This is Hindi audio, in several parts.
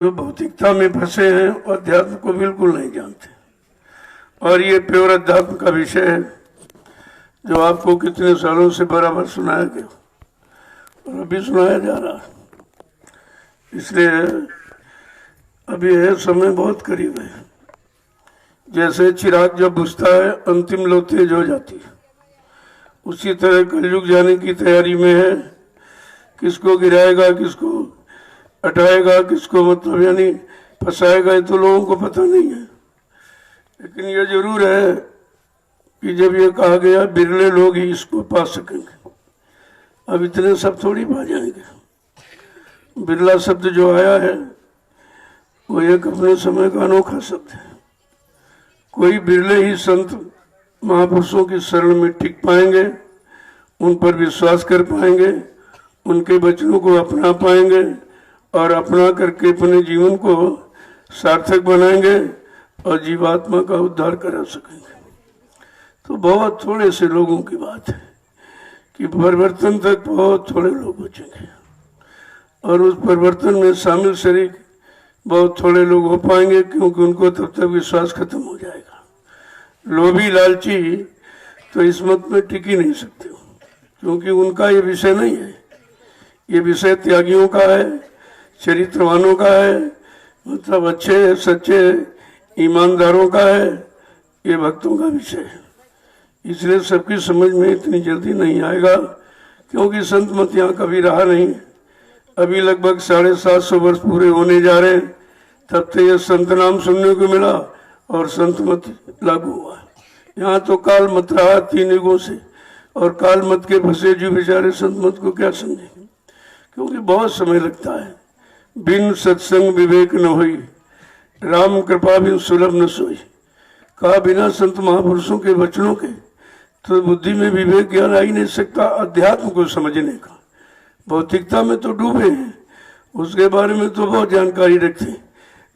जो भौतिकता में फंसे हैं और अध्यात्म को बिल्कुल नहीं जानते। और ये प्योर अध्यात्म का विषय है जो आपको कितने सालों से बराबर सुनाया गया और अभी सुनाया जा रहा है। इसलिए अभी है समय बहुत करीब है। जैसे चिराग जब बुझता है अंतिम लो तेज हो जाती है, उसी तरह कलयुग जाने की तैयारी में है। किसको गिराएगा, किसको हटाएगा, किसको मतलब यानी फंसाएगा, ये तो लोगों को पता नहीं है। लेकिन ये जरूर है कि जब ये कहा गया बिरले लोग ही इसको पा सकेंगे, अब इतने सब थोड़ी पा जाएंगे। बिरला शब्द जो आया है वो एक अपने समय का अनोखा शब्द है। कोई बिरले ही संत महापुरुषों की शरण में टिक पाएंगे, उन पर विश्वास कर पाएंगे, उनके वचनों को अपना पाएंगे और अपना करके अपने जीवन को सार्थक बनाएंगे और जीवात्मा का उद्धार करा सकेंगे। तो बहुत थोड़े से लोगों की बात है कि परिवर्तन तक बहुत थोड़े लोग बचेंगे और उस परिवर्तन में शामिल शरीक बहुत थोड़े लोग हो पाएंगे, क्योंकि उनको तब तक विश्वास खत्म हो जाएगा। लोभी लालची तो इस मत में टिक ही नहीं सकते, क्योंकि उनका ये विषय नहीं है। ये विषय त्यागियों का है, चरित्रवानों का है, मतलब अच्छे सच्चे ईमानदारों का है, ये भक्तों का विषय है। इसलिए सबकी समझ में इतनी जल्दी नहीं आएगा, क्योंकि संत मत यहाँ कभी रहा नहीं। अभी लगभग 750 वर्ष पूरे होने जा रहे हैं, तब तो ये संत नाम सुनने को मिला और संत मत लागू हुआ। यहाँ तो काल मत रहा 3 युगों से, और काल मत के फंसे जो बेचारे संत मत को क्या समझेंगे, क्योंकि बहुत समय लगता है। बिन सत्संग विवेक न होई, राम कृपा बिन सुलभ न सोई। कहा बिना संत महापुरुषों के वचनों के तो बुद्धि में विवेक ज्ञान आ ही नहीं सकता अध्यात्म को समझने का। भौतिकता में तो डूबे हैं, उसके बारे में तो बहुत जानकारी रखते हैं,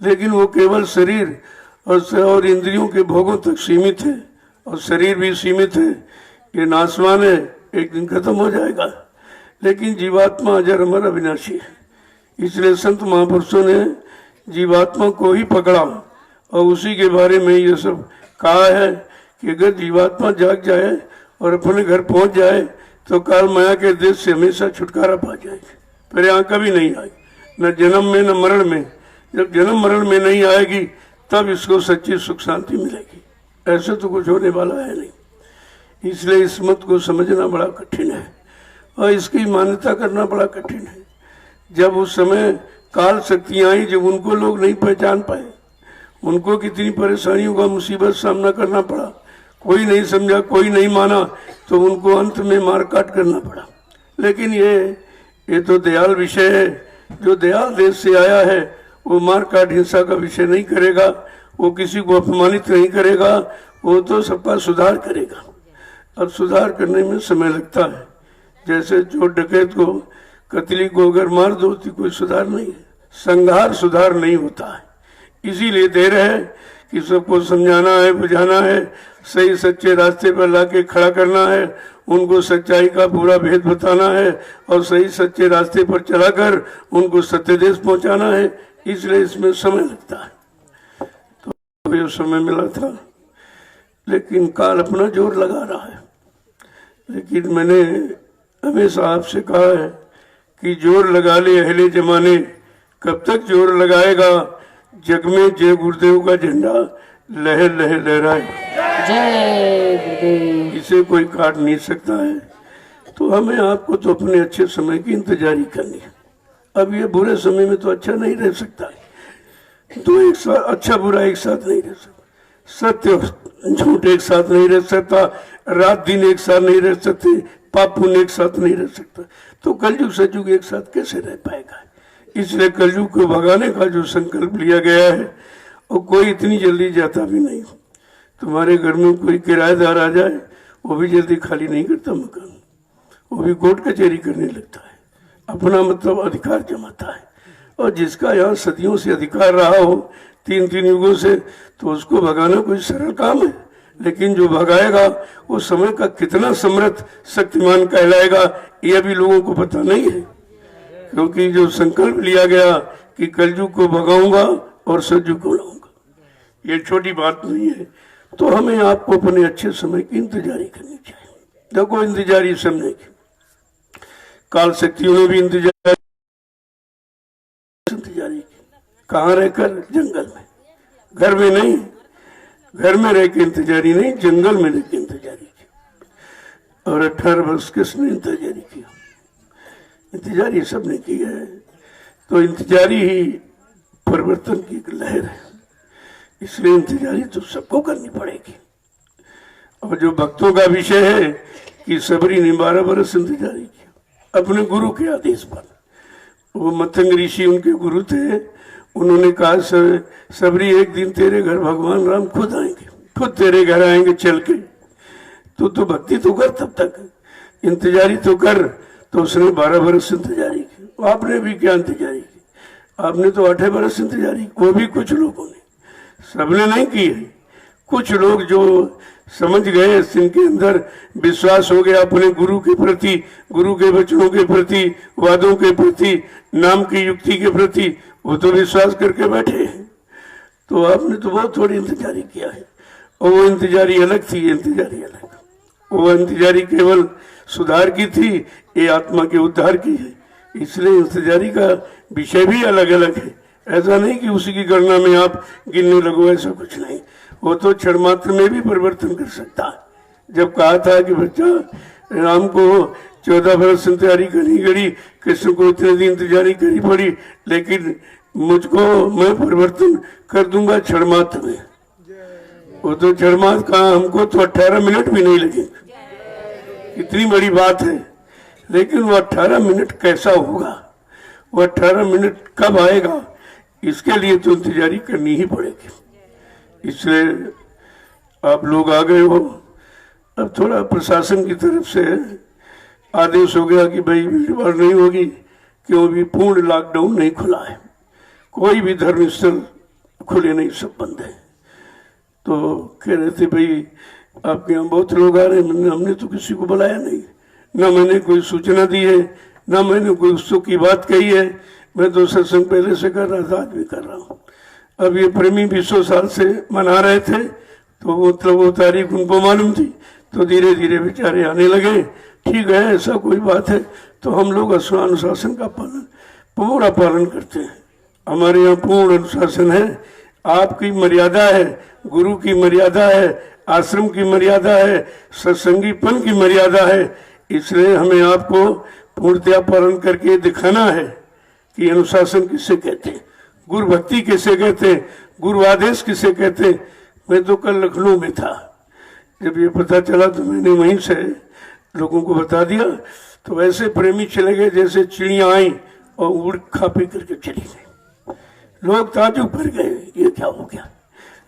लेकिन वो केवल शरीर और इंद्रियों के भोगों तक सीमित है, और शरीर भी सीमित है। ये नाशवान है, एक दिन खत्म हो जाएगा। लेकिन जीवात्मा अजर अमर अविनाशी है। इसलिए संत महापुरुषों ने जीवात्मा को ही पकड़ा और उसी के बारे में ये सब कहा है कि अगर जीवात्मा जाग जाए और अपने घर पहुंच जाए तो काल माया के देश से हमेशा छुटकारा पा जाएगी, फिर यहाँ कभी नहीं आएगी, न जन्म में न मरण में। जब जन्म मरण में नहीं आएगी तब इसको सच्ची सुख शांति मिलेगी। ऐसे तो कुछ होने वाला है नहीं। इसलिए इस मत को समझना बड़ा कठिन है और इसकी मान्यता करना बड़ा कठिन है। जब उस समय काल शक्तियाँ आई, जब उनको लोग नहीं पहचान पाए, उनको कितनी परेशानियों का मुसीबत सामना करना पड़ा, कोई नहीं समझा, कोई नहीं माना, तो उनको अंत में मार काट करना पड़ा। लेकिन ये तो दयाल विषय है। जो दयाल देश से आया है वो मार काट हिंसा का विषय नहीं करेगा, वो किसी को अपमानित नहीं करेगा, वो तो सबका सुधार करेगा। अब सुधार करने में समय लगता है। जैसे चोर डकैत को, कतली को अगर मार दो तो कोई सुधार नहीं है, संहार सुधार नहीं होता है। इसीलिए देर है कि सबको समझाना है, बुझाना है, सही सच्चे रास्ते पर लाके खड़ा करना है, उनको सच्चाई का पूरा भेद बताना है और सही सच्चे रास्ते पर चलाकर उनको सत्य देश पहुंचाना है। इसलिए इसमें समय लगता है। तो ये समय मिला था, लेकिन काल अपना जोर लगा रहा है। लेकिन मैंने हमेशा आपसे कहा है कि जोर लगा ले अहले जमाने, कब तक जोर लगाएगा, जग में जय गुरुदेव का झंडा लहर लहर लहराए। जय गुरुदेव। इसे कोई काट नहीं सकता है। तो हमें आपको तो अपने अच्छे समय की इंतजारी करनी है। अब ये बुरे समय में तो अच्छा नहीं रह सकता है, तो एक साथ अच्छा बुरा एक साथ नहीं रह सकता, सत्य झूठ एक साथ नहीं रह सकता, रात दिन एक साथ नहीं रह सकते, पाप पुण्य एक साथ नहीं रह सकता। तो कलयुग सतयुग एक साथ कैसे रह पाएगा। इसलिए कलयुग को भगाने का जो संकल्प लिया गया है वो कोई इतनी जल्दी जाता भी नहीं। तुम्हारे घर में कोई किराएदार आ जाए, वो भी जल्दी खाली नहीं करता मकान, वो भी कोर्ट कचहरी करने लगता है, अपना मतलब अधिकार जमाता है। और जिसका यहाँ सदियों से अधिकार रहा हो, 3 युगों से, तो उसको भगाना कोई सरल काम है। लेकिन जो भगाएगा वो समय का कितना समर्थ शक्तिमान कहलाएगा, ये अभी लोगों को पता नहीं है। क्योंकि जो संकल्प लिया गया कि कलयुग को भगाऊंगा और सतयुग को लाऊंगा। ये छोटी बात नहीं है। तो हमें आपको अपने अच्छे समय की इंतजारी करनी चाहिए। देखो इंतजारी सबने की, काल शक्तियों ने भी इंतजारी की। कहाँ रहकर? जंगल में, घर में नहीं। घर में रह के इंतजारी नहीं, जंगल में रह के इंतजारी की। और 18 वर्ष किसने इंतजारी किया? इंतजारी सबने की है। तो इंतजारी ही परिवर्तन की एक लहर है, इसलिए इंतजारी तो सबको करनी पड़ेगी। और जो भक्तों का विषय है कि सबरी ने 12 वर्ष इंतजारी किया अपने गुरु के आदेश पर। वो मतंग ऋषि उनके गुरु थे। उन्होंने कहा सबरी एक दिन तेरे घर भगवान राम खुद आएंगे, खुद तेरे घर आएंगे चल के। तो भक्ति तो कर, तब तक इंतजारी तो कर। तो उसने 12 वर्ष इंतजारी की। आपने भी क्या इंतजारी की? आपने तो 8 वर्ष इंतजारी, वो भी कुछ लोगों ने, सबने नहीं की है। कुछ लोग जो समझ गए, जिनके अंदर विश्वास हो गया अपने गुरु के प्रति, गुरु के वचनों के प्रति, वादों के प्रति, नाम की युक्ति के प्रति, वो तो विश्वास करके बैठे हैं। तो आपने तो बहुत थोड़ी इंतजारी किया है। और वो इंतजारी अलग थी, इंतजारी अलग। वो इंतजारी केवल सुधार की थी, ये आत्मा के उद्धार की है। इसलिए इंतजारी का विषय भी अलग अलग है। ऐसा नहीं कि उसी की गणना में आप गिनने लगो, ऐसा कुछ नहीं। वो तो क्षण मात्र में भी परिवर्तन कर सकता है। जब कहा था कि बच्चा राम को 14 वर्ष इंतजारी करनी पड़ी, कृष्ण को इतने दिन इंतजारी करनी पड़ी, लेकिन मुझको मैं परिवर्तन कर दूंगा क्षण मात्र में। वो तो क्षण मात्र कहा, हमको तो 18 मिनट भी नहीं लगेंगे। इतनी बड़ी बात है। लेकिन वो 18 मिनट कैसा होगा, वो 18 मिनट कब आएगा, इसके लिए तो इंतजारी करनी ही पड़ेगी। इसलिए आप लोग आ गए हो। अब थोड़ा प्रशासन की तरफ से आदेश हो गया कि भाई भीड़ भाड़ नहीं होगी, क्यों भी पूर्ण लॉकडाउन नहीं खुला है, कोई भी धर्म स्थल खुले नहीं, सब बंद है। तो कह रहे थे भाई आपके यहाँ बहुत लोग आ रहे हैं। हमने तो किसी को बुलाया नहीं, ना मैंने कोई सूचना दी है, ना मैंने कोई उत्सुक की बात कही है। मैं तो सत्संग पहले से कर रहा था, आज भी कर रहा हूँ। अब ये प्रेमी 20 साल से मना रहे थे, तो मतलब वो तारीख उनको मालूम थी, तो धीरे धीरे बेचारे आने लगे। ठीक है, ऐसा कोई बात है तो हम लोग अनुशासन का पूरा पालन करते हैं। हमारे यहाँ पूर्ण अनुशासन है। आपकी मर्यादा है, गुरु की मर्यादा है, आश्रम की मर्यादा है, सत्संगीपन की मर्यादा है। इसलिए हमें आपको पूर्णतया पालन करके दिखाना है कि अनुशासन किसे कहते हैं, गुरु भक्ति किसे कहते हैं, गुरु आदेश किसे कहते हैं। मैं तो कल लखनऊ में था, जब ये पता चला तो मैंने वहीं से लोगों को बता दिया। तो ऐसे प्रेमी चले गए जैसे चिड़ियाँ आई और उड़ खा पी करके चली गई। लोग ताजुब भर गए, ये क्या हो गया।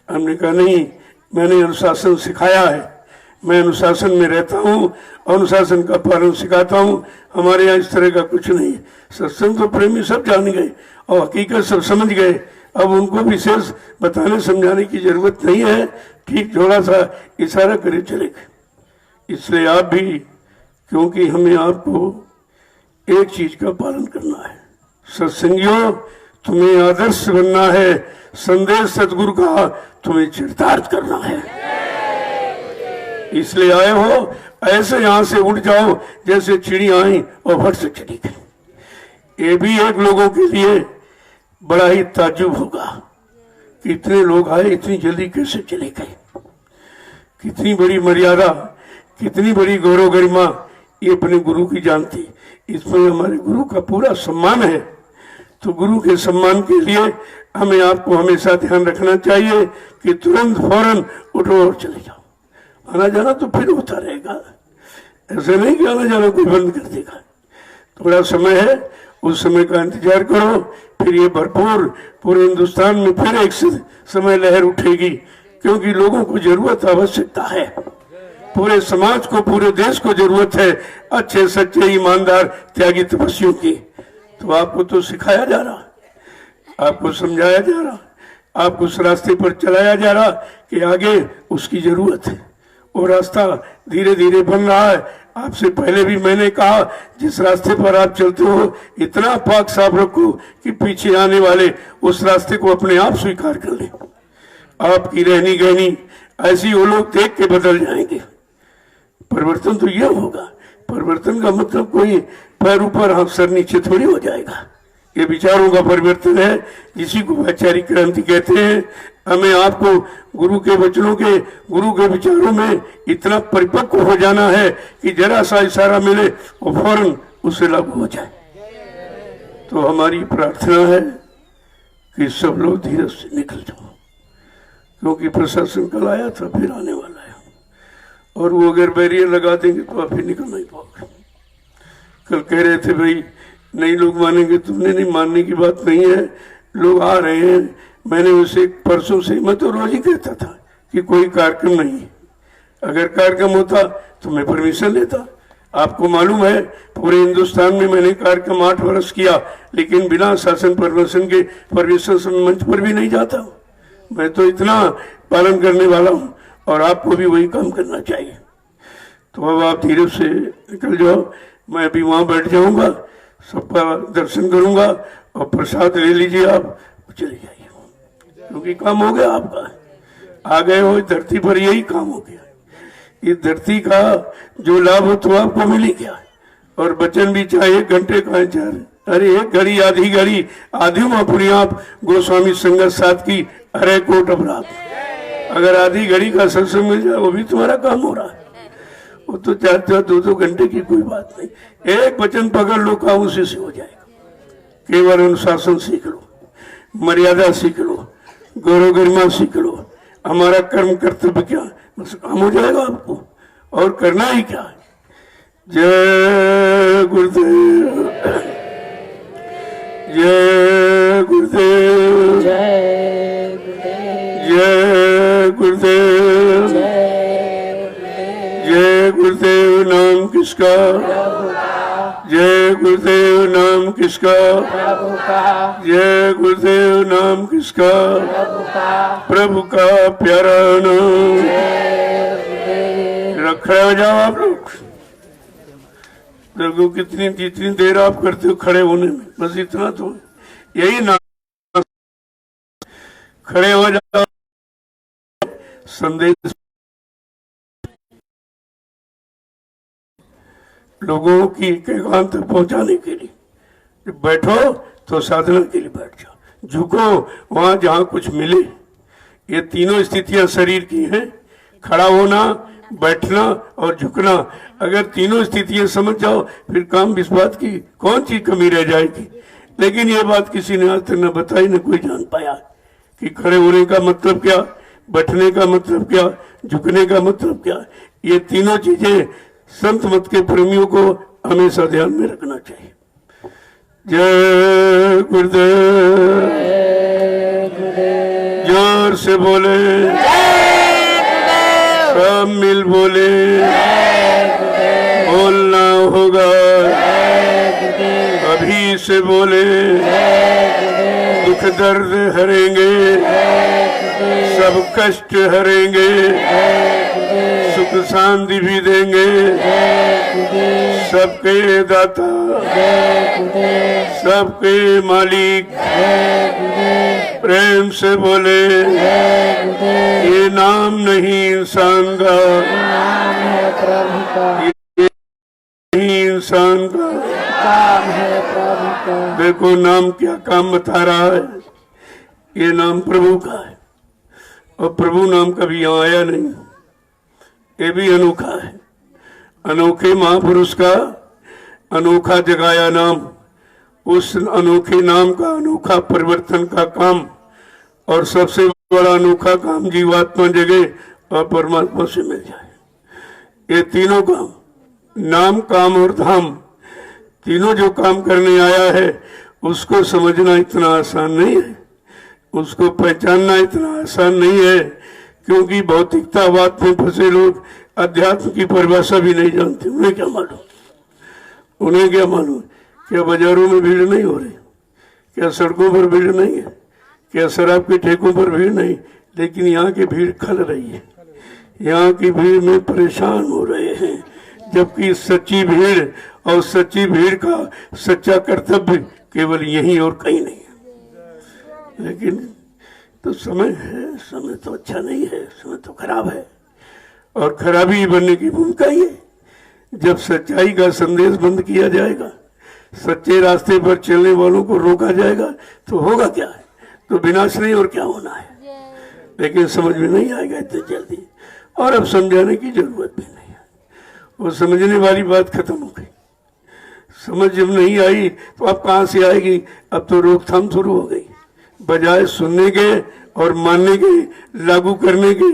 हमने कहा नहीं, मैंने अनुशासन सिखाया है, मैं अनुशासन में रहता हूँ, अनुशासन का पालन सिखाता हूँ। हमारे यहाँ इस तरह का कुछ नहीं है। सत्संग तो प्रेमी सब जान गए और हकीकत सब समझ गए। अब उनको विशेष बताने समझाने की जरूरत नहीं है, ठीक थोड़ा सा इशारा करे चले गए। इसलिए आप भी, क्योंकि हमें आपको एक चीज का पालन करना है, सत्संगियों तुम्हें आदर्श बनना है, संदेश सतगुरु का तुम्हें चरितार्थ करना है। इसलिए आए हो, ऐसे यहां से उड़ जाओ जैसे चिड़िया आई और फट से चली गई। ये भी एक लोगों के लिए बड़ा ही ताज्जुब होगा कि इतने लोग आए, इतनी जल्दी कैसे चले गए। कितनी बड़ी मर्यादा, कितनी बड़ी गौरव गरिमा ये अपने गुरु की जानती। इसमें हमारे गुरु का पूरा सम्मान है। तो गुरु के सम्मान के लिए हमें आपको हमेशा ध्यान रखना चाहिए कि तुरंत फौरन उठो और चले जाओ। आना जाना तो फिर होता रहेगा, ऐसे नहीं कि आना जाना कोई बंद कर देगा। थोड़ा समय है, उस समय का इंतजार करो, फिर ये भरपूर पूरे हिंदुस्तान में फिर एक समय लहर उठेगी, क्योंकि लोगों को जरूरत आवश्यकता है, पूरे समाज को, पूरे देश को जरूरत है अच्छे सच्चे ईमानदार त्यागी तपस्वियों की। तो आपको तो सिखाया जा रहा, आपको समझाया जा रहा, आपको उस रास्ते पर चलाया जा रहा कि आगे उसकी जरूरत है, वो रास्ता धीरे धीरे बन रहा है। आपसे पहले भी मैंने कहा, जिस रास्ते पर आप चलते हो इतना पाक साफ रखो कि पीछे आने वाले उस रास्ते को अपने आप स्वीकार कर ले। आपकी रहनी गहनी ऐसी वो लोग देख के बदल जाएंगे। परिवर्तन तो यह होगा। परिवर्तन का मतलब कोई पैर ऊपर हाथ सर नीचे थोड़ी हो जाएगा। ये विचारों का परिवर्तन है, जिसी को वैचारिक क्रांति कहते हैं। हमें आपको गुरु के वचनों के, गुरु के विचारों में इतना परिपक्व हो जाना है कि जरा सा इशारा मिले वो फौरन उससे लागू हो जाए। तो हमारी प्रार्थना है कि सब लोग धीरज से निकल जाओ, क्योंकि प्रशासन कल आया था, फिर आने वाला है, और वो अगर बैरियर लगा देंगे तो आप फिर निकल नहीं पाओगे। कल कह रहे थे भाई नहीं लोग मानेंगे, तुमने नहीं मानने की बात नहीं है, लोग आ रहे हैं। मैंने उसे परसों से, मैं तो रोज ही कहता था कि कोई कार्यक्रम नहीं है, अगर कार्यक्रम होता तो मैं परमिशन लेता। आपको मालूम है पूरे हिंदुस्तान में मैंने कार्यक्रम 8 वर्ष किया, लेकिन बिना शासन परमिशन के परमिशन मंच पर भी नहीं जाता। मैं तो इतना पालन करने वाला हूँ, और आपको भी वही काम करना चाहिए। तो अब आप धीरे से निकल जाओ, मैं अभी वहाँ बैठ जाऊँगा, सबका दर्शन करूँगा और प्रसाद ले लीजिए, आप चले जाइए, क्योंकि काम हो गया आपका। आ गए हो धरती पर, यही काम हो गया। इस धरती का जो लाभ हो तो आपको मिल ही गया, और वचन भी चाहे 1 घंटे का 4, अरे 1 घड़ी आधी घड़ी आधी अपनी आप गोस्वामी संगत साथ की अरे कोट अपराध। अगर आधी घड़ी का सत्संग मिल जाए वो भी तुम्हारा काम हो रहा है। वो तो 4-4 2-2 घंटे की कोई बात नहीं। एक वचन पकड़ लो, काम उसी से हो जाएगा। केवल अनुशासन सीख लो, मर्यादा सीख लो, गौरव गरिमा सीख लो। हमारा कर्म कर्तव्य क्या, बस काम हो जाएगा आपको, और करना ही क्या है। जय गुरुदेव, जय गुरुदेव, जय गुरुदेव, जय गुरुदेव। नाम किसका? जय गुरुदेव। नाम किसका? जय गुरुदेव। नाम किसका? प्रभु का प्यारा नाम। खड़े हो जाओ आप लोग। देखो जितनी देर आप करते हो खड़े होने में, बस इतना तो यही नाम। खड़े हो जाओ। संदेश लोगों की एकांत तक पहुंचाने के लिए। बैठो तो साधना के लिए बैठ जाओ, झुको वहां जहां कुछ मिले। ये तीनों स्थितियां शरीर की हैं, खड़ा होना, बैठना और झुकना। अगर तीनों स्थितियां समझ जाओ फिर काम इस बात की कौन सी कमी रह जाएगी। लेकिन ये बात किसी ने आज तक न बताई, न कोई जान पाया कि खड़े होने का मतलब क्या, बैठने का मतलब क्या, झुकने का मतलब क्या। ये तीनों चीजें संत मत के प्रेमियों को हमेशा ध्यान में रखना चाहिए। जय गुरुदेव। जोर से बोले, सब मिल बोले, बोलना होगा अभी से बोले। दुख दर्द हरेंगे, सब कष्ट हरेंगे, सुख शांति भी देंगे। सबके दाता, सबके मालिक, प्रेम से बोले। ये नाम नहीं इंसान का, ये नहीं इंसान का, काम है प्रभु का। देखो नाम क्या काम बता रहा है। ये नाम प्रभु का है, और प्रभु नाम कभी यहाँ आया नहीं। ये भी अनोखा है। अनोखे महापुरुष का अनोखा जगाया नाम, उस अनोखे नाम का अनोखा परिवर्तन का काम, और सबसे बड़ा अनोखा काम जीवात्मा जगे और परमात्मा से मिल जाए। ये तीनों काम, नाम, काम और धाम, तीनों जो काम करने आया है उसको समझना इतना आसान नहीं है, उसको पहचानना इतना आसान नहीं है। क्योंकि भौतिकतावाद में फंसे लोग अध्यात्म की परिभाषा भी नहीं जानते। उन्हें क्या मालूम, उन्हें क्या मालूम क्या बाजारों में भीड़ नहीं हो रही, क्या सड़कों पर भीड़ नहीं है, क्या शराब के ठेकों पर भीड़ नहीं, लेकिन यहाँ की भीड़ खल रही है। यहाँ की भीड़ में परेशान हो रहे हैं, जबकि सच्ची भीड़ और सच्ची भीड़ का सच्चा कर्तव्य केवल यही और कहीं नहीं है। लेकिन तो समय है, समय तो अच्छा नहीं है, समय तो खराब है और खराबी बनने की भूमिका ही है। जब सच्चाई का संदेश बंद किया जाएगा, सच्चे रास्ते पर चलने वालों को रोका जाएगा, तो होगा क्या है? तो विनाश नहीं और क्या होना है। लेकिन समझ में नहीं आएगा इतनी जल्दी, और अब समझाने की जरूरत भी नहीं है। वो समझने वाली बात खत्म हो गई। समझ जब नहीं आई तो अब कहाँ से आएगी? अब तो रोकथाम शुरू हो गई। बजाय सुनने के और मानने के, लागू करने के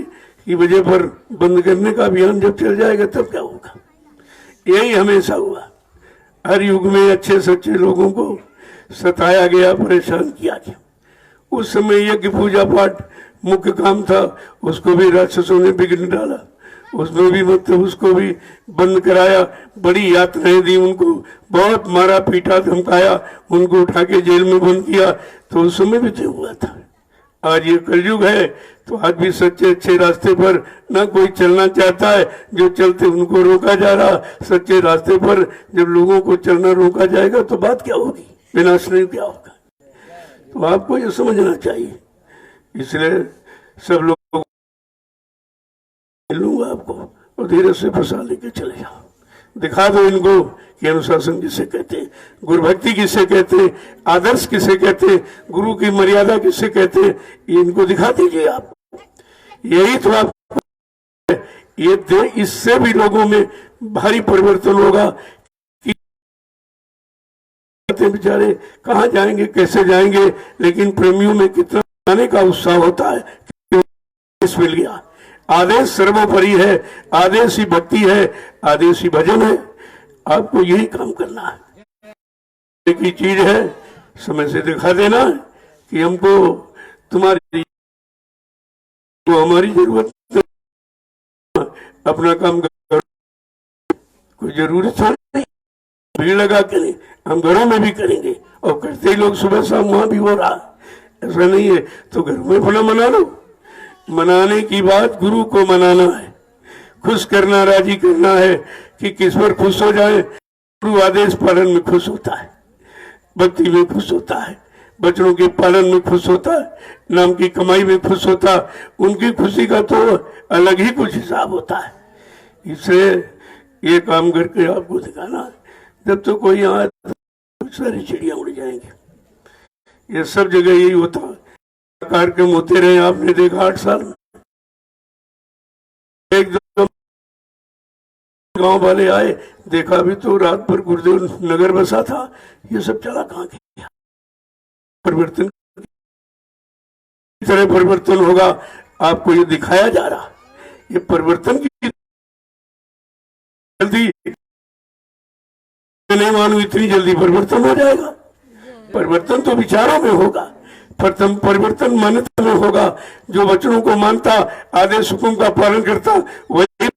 की वजह पर बंद करने का अभियान जब चल जाएगा तब क्या होगा? यही हमेशा हुआ। हर युग में अच्छे सच्चे लोगों को सताया गया, परेशान किया गया। उस समय यज्ञ पूजा पाठ मुख्य काम था, उसको भी राक्षसों ने बिगड़ डाला। उसमें भी मतलब उसको भी बंद कराया, बड़ी यातनाएं दी उनको, बहुत मारा पीटा धमकाया, उनको उठा के जेल में बंद किया। तो उस समय भी तो हुआ था। आज ये कलयुग है तो आज भी सच्चे अच्छे रास्ते पर ना कोई चलना चाहता है, जो चलते उनको रोका जा रहा। सच्चे रास्ते पर जब लोगों को चलना रोका जाएगा तो बात क्या होगी? विनाश नहीं क्या होगा? तो आपको ये समझना चाहिए। इसलिए सब लोग लूंगा आपको और धीरे से फंसा लेके चले जाओ। दिखा दो इनको कि अनुशासन किसे कहते हैं, गुरु भक्ति किसे कहते हैं, आदर्श किसे कहते हैं, गुरु की मर्यादा किसे कहते हैं, इनको दिखा दीजिए आप। यही तो आप ये इससे भी लोगों में भारी परिवर्तन होगा कि बेचारे कहाँ जाएंगे, कैसे जाएंगे, लेकिन प्रेमियों में कितना जाने का उत्साह होता है कि मिल गया। आदेश सर्वोपरि है, आदेश ही भक्ति है, आदेश ही भजन है। आपको यही काम करना है। एक ही चीज है, समय से दिखा देना कि हमको तुम्हारी तो हमारी जरूरत है, अपना काम करो। कोई जरूरत नहीं, भीड़ लगा के नहीं, हम घरों में भी करेंगे और करते ही लोग सुबह शाम वहां भी हो रहा। ऐसा नहीं है तो घरों में अपना मना लो। मनाने की बात गुरु को मनाना है, खुश करना, राजी करना है कि किस पर खुश हो जाए। गुरु आदेश पालन में खुश होता है, भक्ति में खुश होता है, बच्चों के पालन में खुश होता है, नाम की कमाई में खुश होता है। उनकी खुशी का तो अलग ही कुछ हिसाब होता है। इससे ये काम करके आपको दिखाना, जब तो कोई यहाँ सारी चिड़िया उड़ जाएंगी। ये सब जगह यही होता है। कार्यक्रम होते रहे, आपने देखा 8 साल में एकदम गांव वाले आए, देखा भी तो रात भर गुरुदेव नगर बसा था। ये सब चला कहाँ गया? परिवर्तन तरह परिवर्तन होगा, आपको ये दिखाया जा रहा। ये परिवर्तन की जल्दी नहीं मानू, इतनी जल्दी परिवर्तन हो जाएगा? परिवर्तन तो विचारों में होगा, परिवर्तन मान्यता में होगा। जो वचनों को मानता, आदेश हुकुम का पालन करता, वही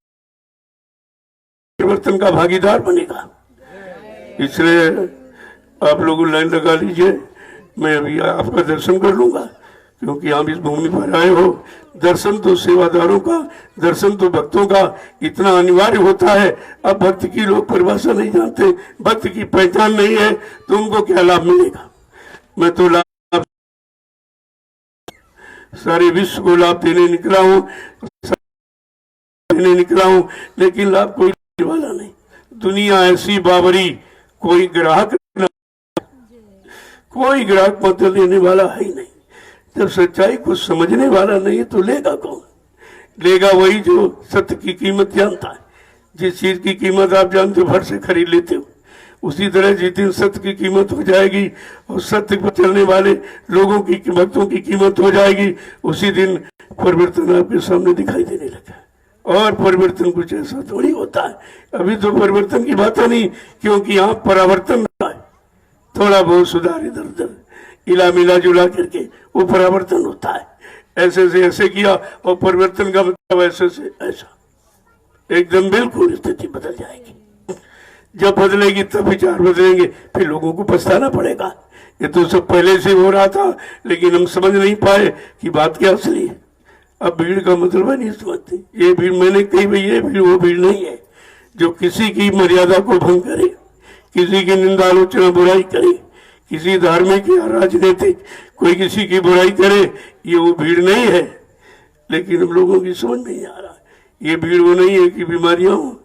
परिवर्तन का भागीदार बनेगा। इसलिए आप लोग लाइन लगा लीजिए, मैं अभी आपका दर्शन कर लूंगा, क्योंकि आप इस भूमि पर आए हो। दर्शन तो सेवादारों का, दर्शन तो भक्तों का इतना अनिवार्य होता है। अब भक्त की लोग परिभाषा नहीं जानते, भक्त की पहचान नहीं है, तो उनको क्या लाभ मिलेगा? मैं तो लाभ सारे विश्व को लाभ देने निकला हूं, लेकिन लाभ कोई वाला नहीं। दुनिया ऐसी बाबरी, कोई ग्राहक मतलब लेने वाला है ही नहीं। जब सच्चाई को समझने वाला नहीं तो लेगा कौन? लेगा वही जो सत्य की कीमत जानता है। जिस चीज की कीमत आप जानते हो, भर से खरीद लेते हो, उसी तरह जिस दिन सत्य की कीमत हो जाएगी और सत्य पर चलने वाले लोगों की, भक्तों की कीमत हो जाएगी, उसी दिन परिवर्तन आपके सामने दिखाई देने लगा। और परिवर्तन कुछ ऐसा थोड़ी होता है। अभी तो परिवर्तन की बात है नहीं, क्योंकि यहाँ परावर्तन है। थोड़ा बहुत सुधार इधर उधर इला मिला जुला करके वो परावर्तन होता है। ऐसे से ऐसे किया और परिवर्तन का मतलब ऐसे से ऐसा, एकदम बिल्कुल स्थिति बदल जाएगी। जब बदलेगी तब विचार बदलेंगे, फिर लोगों को पछताना पड़ेगा। ये तो सब पहले से हो रहा था, लेकिन हम समझ नहीं पाए कि बात क्या असली है। अब भीड़ का मतलब है नहीं समझते। ये भीड़ मैंने कही भाई, ये भीड़ वो भीड़ नहीं है जो किसी की मर्यादा को भंग करे, किसी की निंदा आलोचना बुराई करे, किसी धार्मिक या राजनीतिक कोई किसी की बुराई करे, ये वो भीड़ नहीं है। लेकिन हम लोगों की समझ नहीं आ रहा, ये भीड़ वो नहीं है कि बीमारियां हो,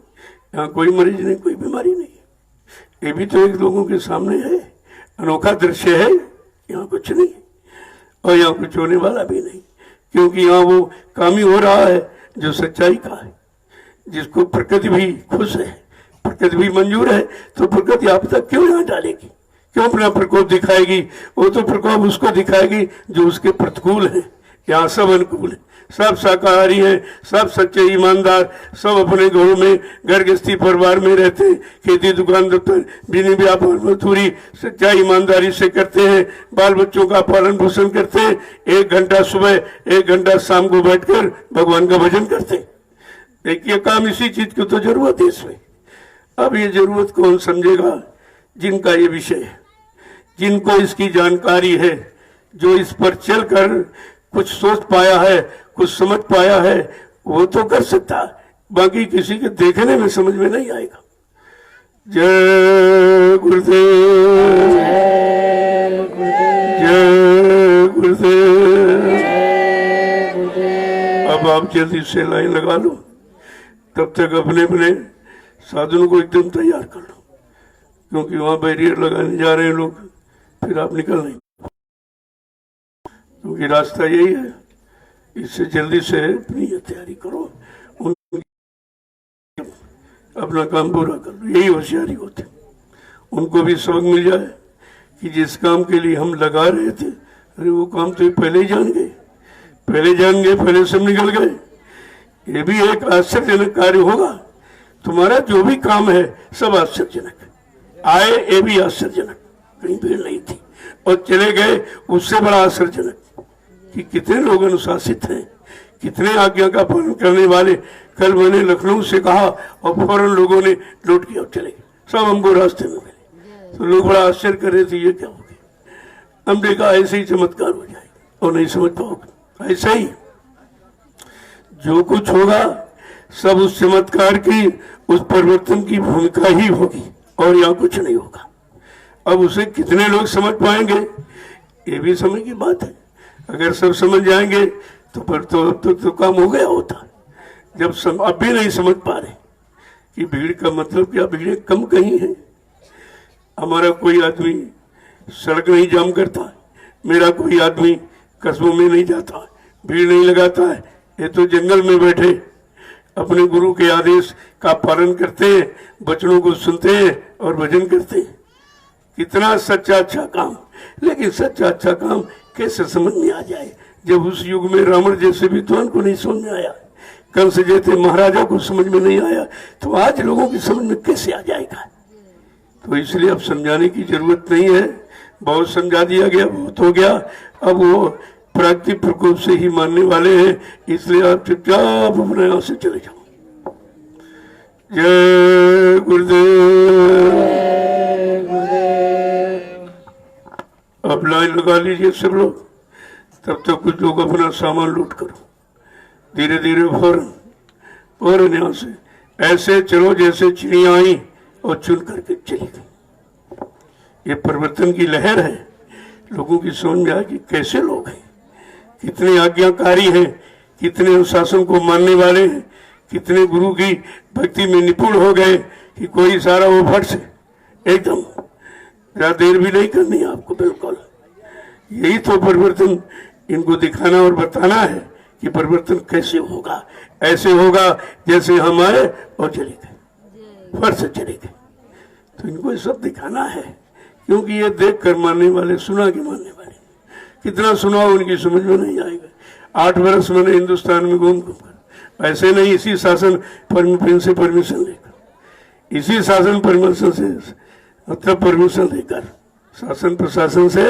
यहाँ कोई मरीज नहीं, कोई बीमारी नहीं। ये भी तो एक लोगों के सामने है, अनोखा दृश्य है। यहाँ कुछ नहीं और यहाँ कुछ होने वाला भी नहीं, क्योंकि यहाँ वो काम ही हो रहा है जो सच्चाई का है, जिसको प्रकृति भी खुश है, प्रकृति भी मंजूर है। तो प्रकृति आप तक क्यों यहाँ डालेगी, क्यों अपना प्रकोप दिखाएगी? वो तो प्रकोप उसको दिखाएगी जो उसके प्रतिकूल है। यहाँ सब अनुकूल है, सब शाकाहारी हैं, सब सच्चे ईमानदार, सब अपने घरों में घर गृहस्थी परिवार में रहते हैं, खेती दुकान दफ्तर बिजली व्यापार मजदूरी सच्चाई ईमानदारी से करते हैं, बाल बच्चों का पालन पोषण करते हैं, 1 घंटा सुबह 1 घंटा शाम को बैठकर भगवान का भजन करते हैं। देखिए काम इसी चीज की तो जरूरत है इसमें। अब ये जरूरत कौन समझेगा? जिनका ये विषय है, जिनको इसकी जानकारी है, जो इस पर चलकर कुछ सोच पाया है, कुछ समझ पाया है, वो तो कर सकता, बाकी किसी के देखने में समझ में नहीं आएगा। जय गुरुदेव, जय गुरुदेव। अब आप जल्दी से लाइन लगा लो, तब तक अपने अपने साधनों को एकदम तैयार कर लो, क्योंकि वहां बैरियर लगाने जा रहे हैं लोग, फिर आप निकल नहीं, क्योंकि रास्ता यही है। इससे जल्दी से अपनी तैयारी करो, अपना काम पूरा कर लो, यही होशियारी होती। उनको भी सबक मिल जाए कि जिस काम के लिए हम लगा रहे थे, अरे वो काम तो पहले ही जान गए, पहले सब निकल गए। ये भी एक आश्चर्यजनक कार्य होगा। तुम्हारा जो भी काम है सब आश्चर्यजनक आए, ये भी आश्चर्यजनक, कहीं भीड़ नहीं थी और चले गए, उससे बड़ा आश्चर्यजनक कि कितने लोग अनुशासित हैं, कितने आज्ञा का पालन करने वाले। कल मैंने लखनऊ से कहा और फौरन लोगों ने लौट किया और चले गए, सब हमको रास्ते में मिले। तो लोग बड़ा आश्चर्य कर रहे थे, ये क्या हो गया? हम देखा ऐसे ही चमत्कार हो जाएगा और नहीं समझ पाओगे। ऐसा ही जो कुछ होगा सब उस चमत्कार की, उस परिवर्तन की भूमिका ही होगी और यहाँ कुछ नहीं होगा। अब उसे कितने लोग समझ पाएंगे, ये भी समय की बात है। अगर सब समझ जाएंगे तो फिर तो काम हो गया होता। जब अब भी नहीं समझ पा रहे कि भीड़ का मतलब क्या, भीड़ कम कहीं है। हमारा कोई आदमी सड़क नहीं जाम करता, मेरा कोई आदमी कस्बों में नहीं जाता, भीड़ नहीं लगाता है। ये तो जंगल में बैठे अपने गुरु के आदेश का पालन करते हैं, वचनों को सुनते हैं और भजन करते हैं। कितना सच्चा अच्छा काम। लेकिन सच्चा अच्छा काम कैसे समझ में आ जाए, जब उस युग में रावण जैसे विद्वान को नहीं समझ में आया, कंस जैसे महाराजा को समझ में नहीं आया, तो आज लोगों की समझ में कैसे आ जाएगा? तो इसलिए अब समझाने की जरूरत नहीं है, बहुत समझा दिया गया, बहुत हो गया। अब वो प्राकृतिक प्रकोप से ही मानने वाले हैं, इसलिए आप चुपचाप अपने यहाँ से चले जाओ। जय गुरुदेव। अब लाइन लगा लीजिए सब लोग, तब तक कुछ लोग अपना सामान लूट करो, धीरे धीरे फौरन यहाँ से ऐसे चलो जैसे चिड़िया आई और चुन करके चली गई। ये परिवर्तन की लहर है। लोगों की समझ में आया कि कैसे लोग हैं, कितने आज्ञाकारी हैं, कितने अनुशासन को मानने वाले हैं, कितने गुरु की भक्ति में निपुण हो गए कि कोई सारा वो फट से एकदम ज्यादा देर भी नहीं करनी आपको। बिल्कुल यही तो परिवर्तन इनको दिखाना और बताना है कि परिवर्तन कैसे होगा। ऐसे होगा जैसे हम आए और चले गए, फट से चले गए। तो इनको ये सब दिखाना है, क्योंकि ये देख कर मानने वाले, सुना के मानने वाले, कितना सुना उनकी समझ में नहीं आएगा। 8 वर्ष मैंने हिंदुस्तान में घूम कर, ऐसे नहीं, इसी शासन से परमिशन लेकर, इसी शासन परमिशन से मतलब परमिशन लेकर, शासन प्रशासन से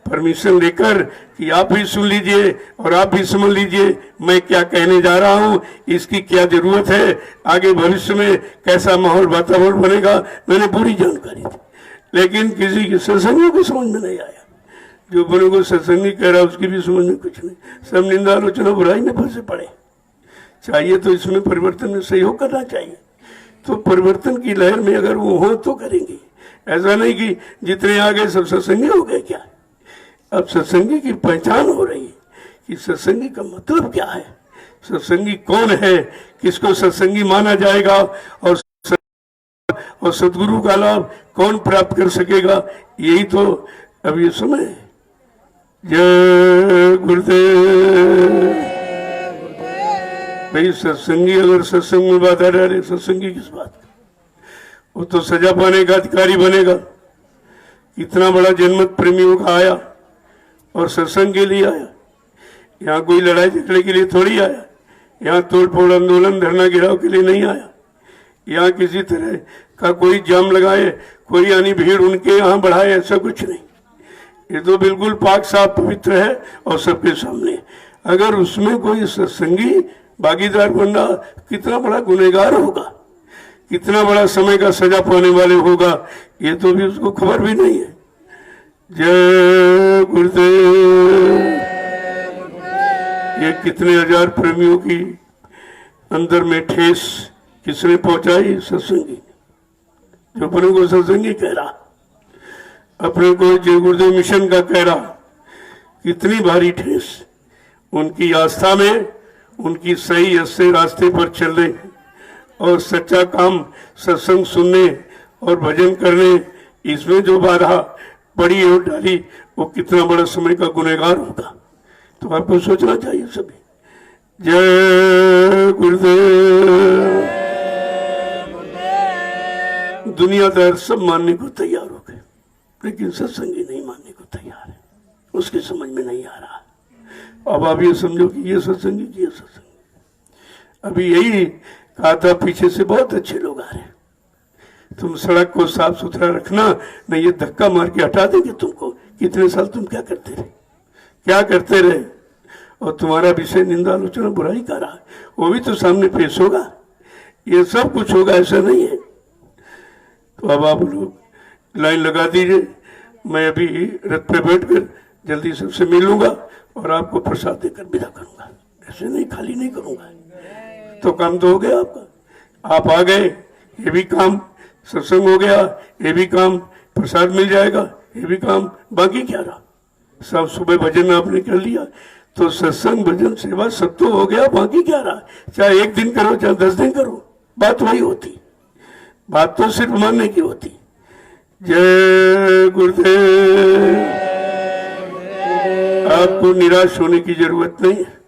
परमिशन लेकर कि आप भी सुन लीजिए और आप भी समझ लीजिए मैं क्या कहने जा रहा हूँ, इसकी क्या जरूरत है, आगे भविष्य में कैसा माहौल वातावरण बनेगा। मैंने पूरी जानकारी दी, लेकिन किसी के सत्संगों को समझ में नहीं आया। जो अपने को सत्संगी कह रहा है उसकी भी समझ में कुछ नहीं, सब निंदा आलोचना बुराई में फंसे पड़े। चाहिए तो इसमें परिवर्तन में सहयोग करना चाहिए, तो परिवर्तन की लहर में अगर वो हो तो करेंगे। ऐसा नहीं कि जितने आ गए सब सत्संगी हो गए। क्या अब सत्संगी की पहचान हो रही है कि सत्संगी का मतलब क्या है, सत्संगी कौन है, किसको सत्संगी माना जाएगा, और सदगुरु का लाभ कौन प्राप्त कर सकेगा, यही तो अब ये समय है। जय गुरुदेव। भाई सत्संगी अगर सत्संग में बाधा डाले, सत्संगी किस बात का, वो तो सजा पाने का अधिकारी बनेगा। इतना बड़ा जनमत प्रेमियों का आया और सत्संग के लिए आया, यहाँ कोई लड़ाई झगड़े के लिए थोड़ी आया, यहाँ तोड़फोड़ आंदोलन धरना गिराव के लिए नहीं आया, यहाँ किसी तरह का कोई जाम लगाए, कोई यानी भीड़ उनके यहाँ बढ़ाए, ऐसा कुछ नहीं। ये तो बिल्कुल पाक साफ पवित्र है और सबके सामने। अगर उसमें कोई सत्संगी भागीदार बनना, कितना बड़ा गुनहगार होगा, कितना बड़ा समय का सजा पाने वाले होगा, ये तो भी उसको खबर भी नहीं है। जय गुरुदेव। ये कितने हजार प्रेमियों की अंदर में ठेस किसने पहुंचाई? सत्संगी, जो अपने को सत्संगी कह रहा, अपने को जय गुरुदेव मिशन का कह रहा, कितनी भारी ठेस उनकी आस्था में, उनकी सही अच्छे रास्ते पर चलने और सच्चा काम सत्संग सुनने और भजन करने, इसमें जो बाधा पड़ी और डाली, वो कितना बड़ा समय का गुनहगार होगा। तो आपको सोचना चाहिए सभी। जय गुरुदेव। दुनियादार सब मानने को तैयार हो गए, लेकिन सत्संगी नहीं मानने को तैयार है, उसकी समझ में नहीं आ रहा। अब आप ये समझो कि ये सत्संगी की ये सत्संगी। अभी यही कहा था, पीछे से बहुत अच्छे लोग आ रहे हैं, तुम सड़क को साफ सुथरा रखना, नहीं ये धक्का मार के हटा देंगे तुमको। कितने साल तुम क्या करते रहे, क्या करते रहे, और तुम्हारा विषय निंदा आलोचना बुराई का रहा, वो भी तो सामने पेश होगा। ये सब कुछ होगा, ऐसा नहीं है। तो अब आप लोग लाइन लगा दीजिए, मैं अभी रथ पे बैठकर जल्दी सबसे मिलूंगा और आपको प्रसाद देकर विदा करूंगा। ऐसे नहीं, खाली नहीं करूंगा। तो काम तो हो गया आपका, आप आ गए, ये भी काम, सत्संग हो गया, ये भी काम, प्रसाद मिल जाएगा, ये भी काम, बाकी क्या रहा? सब सुबह भजन आपने कर लिया, तो सत्संग भजन सेवा सब तो हो गया, बाकी क्या रहा? चाहे एक दिन करो, चाहे 10 दिन करो, बात वही होती, बात तो सिर्फ मानने की होती। जय गुरुदेव। आपको निराश होने की जरूरत नहीं है,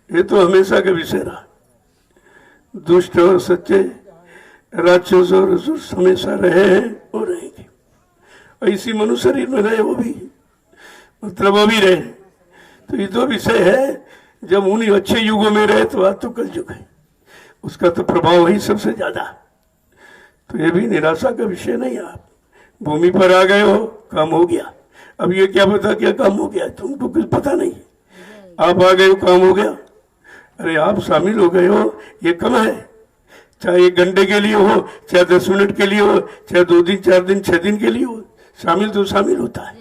ये तो हमेशा का विषय रहा। दुष्ट और सच्चे, राक्षस और असुर हमेशा रहे हैं और रहेंगे, और इसी मनुष्य शरीर में रहे, वो भी मतलब वो भी रहे। तो ये तो विषय है, जब उन्हीं अच्छे युगों में रहे तो आज तो कल युग है, उसका तो प्रभाव ही सबसे ज्यादा। तो ये भी निराशा का विषय नहीं है। आप भूमि पर आ गए हो, काम हो गया। अब ये क्या पता क्या काम हो गया, तुमको कुछ पता नहीं। आप आ गए हो, काम हो गया। अरे आप शामिल हो गए हो, ये कम है। चाहे 1 घंटे के लिए हो, चाहे 10 मिनट के लिए हो, चाहे 2 दिन 4 दिन 6 दिन के लिए हो, शामिल तो शामिल होता है।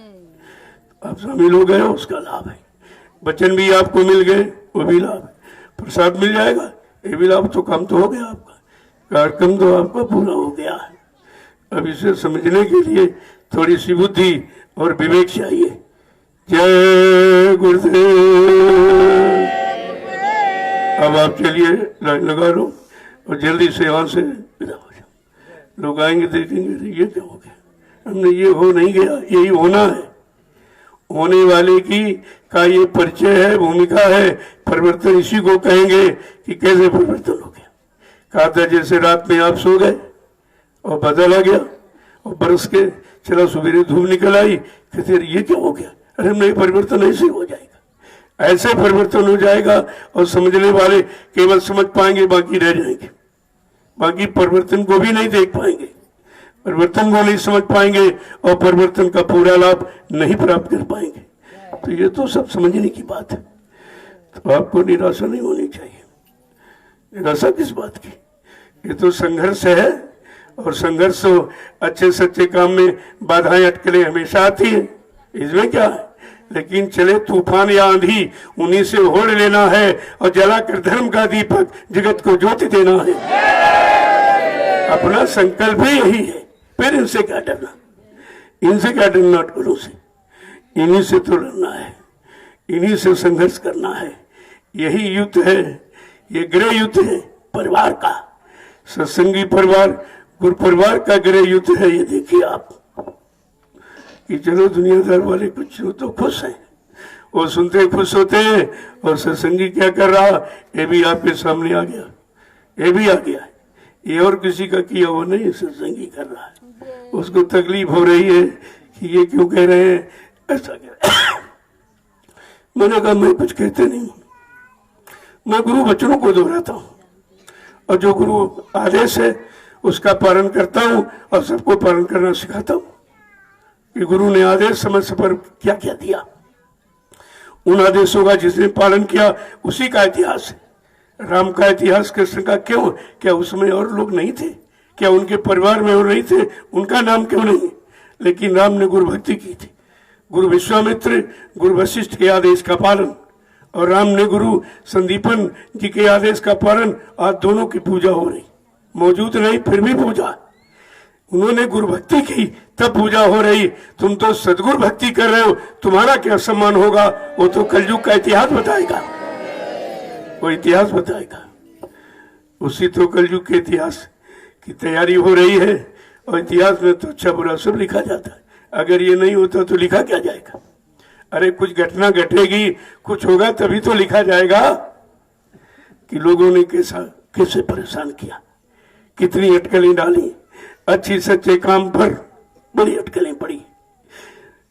आप शामिल हो गए हो, उसका लाभ है। वचन भी आपको मिल गए, वो भी लाभ है। प्रसाद मिल जाएगा, ये भी लाभ। तो काम तो हो गया आपका, कार्यक्रम तो आपका पूरा हो गया है। अब इसे समझने के लिए थोड़ी सी बुद्धि और विवेक चाहिए। जय गुरुदेव। अब आप चलिए, लाइन लगा लो और जल्दी से यहाँ से विदा हो जाओ। लोग आएंगे, देखेंगे ये क्या हो गया, हमने ये हो नहीं गया, यही होना है। होने वाले की का ये परिचय है, भूमिका है। परिवर्तन इसी को कहेंगे कि कैसे परिवर्तन हो गया। कहा था जैसे रात में आप सो गए और बादल आ गया और बरस के चला, सवेरे धूप निकल आई, कहते ये क्या हो गया? अरे नहीं, परिवर्तन ऐसे हो जाएगा, ऐसे परिवर्तन हो जाएगा। और समझने वाले केवल समझ पाएंगे, बाकी रह जाएंगे, बाकी परिवर्तन को भी नहीं देख पाएंगे, परिवर्तन को नहीं समझ पाएंगे और परिवर्तन का पूरा लाभ नहीं प्राप्त कर पाएंगे। तो ये तो सब समझने की बात है। तो आपको निराशा नहीं होनी चाहिए। निराशा किस बात की? ये तो संघर्ष है, और संघर्ष तो अच्छे सच्चे काम में बाधाएं अटकलें हमेशा आती है। इसमें क्या है? लेकिन चले तूफान या आंधी, उन्हीं से ओढ़ लेना है और जलाकर धर्म का दीपक जगत को ज्योति देना है। अपना संकल्प ही यही है, फिर इनसे क्या डरना, इनसे क्या डरना अटकलों से, इन्हीं से तो लड़ना है, इन्हीं से संघर्ष करना है। यही युद्ध है, ये गृह युद्ध है परिवार का, सत्संगी परिवार गुरु परिवार का गृह युद्ध है। ये देखिए आप कि चलो दुनियादार वाले कुछ तो खुश हैं, वो सुनते खुश होते हैं, और सत्संगी क्या कर रहा, ये भी आपके सामने आ गया, ये भी आ गया, ये और किसी का किया वो नहीं, सत्संगी कर रहा है। उसको तकलीफ हो रही है कि ये क्यों कह रहे हैं, ऐसा कह मैंने कहा मैं कुछ कहते नहीं हूं, मैं गुरु वचनों को दोहराता हूं, और जो गुरु आदेश है उसका पालन करता हूं और सबको पालन करना सिखाता हूं कि गुरु ने आदेश समय पर क्या क्या दिया, उन आदेशों का जिसने पालन किया उसी का इतिहास है। राम का इतिहास कृष्ण का क्यों, क्या उसमें और लोग नहीं थे, क्या उनके परिवार में और नहीं थे, उनका नाम क्यों नहीं, लेकिन राम ने गुरु भक्ति की थी। गुरु विश्वामित्र गुरु वशिष्ठ के आदेश का पालन, और राम ने गुरु संदीपन जी के आदेश का पालन। आज दोनों की पूजा हो रही, मौजूद नहीं फिर भी पूजा, उन्होंने गुरु भक्ति की तब पूजा हो रही, तुम तो सदगुरु भक्ति कर रहे हो, तुम्हारा क्या सम्मान होगा, वो तो कलयुग का इतिहास बताएगा, वो इतिहास बताएगा। उसी तो कलयुग के इतिहास की तैयारी हो रही है, और इतिहास में तो अच्छा बुरा सब लिखा जाता है। अगर ये नहीं होता तो लिखा क्या जाएगा, अरे कुछ घटना घटेगी, कुछ होगा तभी तो लिखा जाएगा कि लोगों ने कैसे परेशान किया, कितनी अटकलें डाली, अच्छी सच्चे काम पर बड़ी अटकलें पड़ी।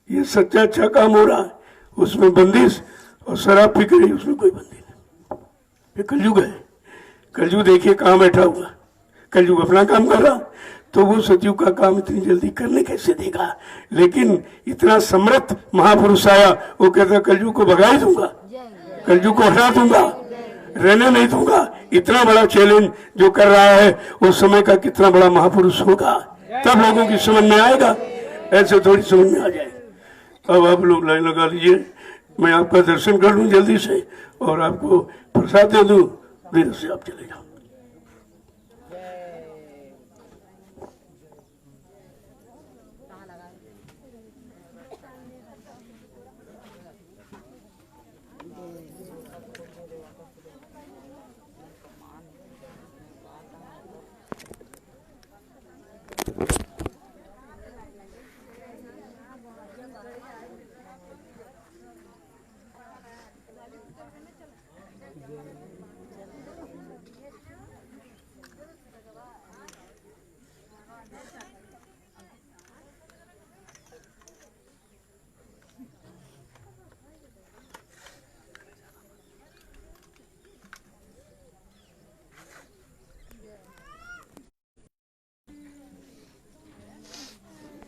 ये सच्चा अच्छा काम हो रहा है, उसमें बंदिश, और शराब पी रही उसमें कोई बंदी नहीं। ये कलयुग है, कलयुग देखिए कहाँ बैठा हुआ, कलयुग अपना काम कर रहा, तो वो सतयुग का काम इतनी जल्दी करने कैसे देगा। लेकिन इतना समर्थ महापुरुष आया, वो कहता कलयुग को भगा ही दूंगा, कलयुग को हटा दूंगा, रहने नहीं दूंगा। इतना बड़ा चैलेंज जो कर रहा है, उस समय का कितना बड़ा महापुरुष होगा, तब लोगों की समझ में आएगा, ऐसे थोड़ी समझ में आ जाएगा। अब आप लोग लाइन लगा लीजिए, मैं आपका दर्शन कर लूं जल्दी से और आपको प्रसाद दे दूं, धीरे से आप चले जाओ।